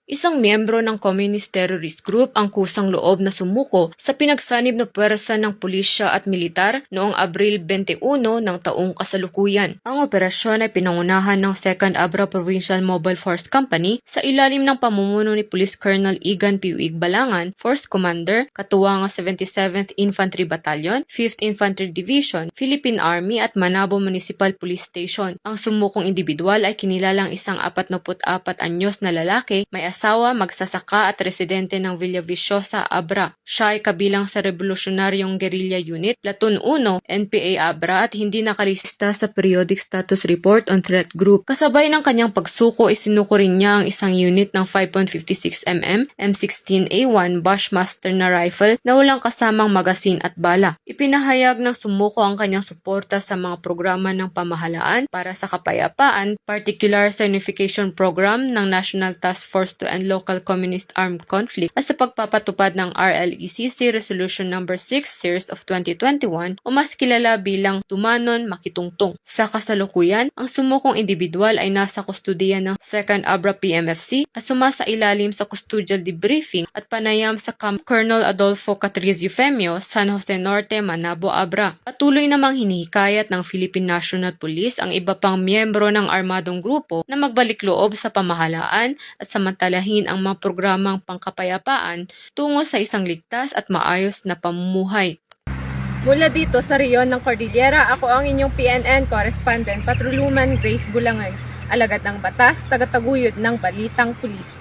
Isang miyembro ng Communist Terrorist Group ang kusang loob na sumuko sa pinagsanib na puwersa ng pulisya at militar noong Abril 21 ng taong kasalukuyan. Ang operasyon ay pinangunahan ng 2nd Abra Provincial Mobile Force Company sa ilalim ng pamumuno ni Police Colonel Igan P. Balangan, Force Commander, katuwang ang 77th Infantry Battalion, 5th Infantry Division, Philippine Army at Manabo Municipal Police Station. Ang sumukong individual ay kinilalang isang 44 anyos na lalaki, may asawa, magsasaka at residente ng Villaviciosa, Abra. Siya ay kabilang sa Revolusyonaryong Guerrilla Unit, Platoon 1, NPA Abra at hindi nakalista sa Periodic Status Report on Threat Group. Kasabay ng kanyang pagsuko, isinuko rin niya ang isang unit ng 5.56mm M16A1 Bushmaster na rifle na walang kasamang magasin at bala. Ipinahayag ng sumuko ang kanyang suporta sa mga programa ng pamahalaan para sa kapayapaan, particular sa Unification Program ng National Task Force to End Local Communist Armed Conflict at sa pagpapatupad ng RLECC Resolution No. 6 Series of 2021 o mas kilala bilang Tumanon Makitungtong. Sa kasalukuyan, ang sumukong individual ay nasa kustudiya ng 2nd Abra PMFC at sumasailalim sa custodial debriefing at panayam sa Camp Colonel Adolfo Catrizio Femio, San Jose Norte, Manabo, Abra. Patuloy namang hinihikayat ng Philippine National Police ang iba pang miyembro ng armadong grupo na magbalik loob sa pamahalaan at samantalahin ang mga programang pangkapayapaan tungo sa isang ligtas at maayos na pamumuhay. Mula dito sa reyon ng Cordillera, ako ang inyong PNN correspondent, Patroluman Grace Bulangan, alagad ng batas, tagataguyod ng Balitang Pulis.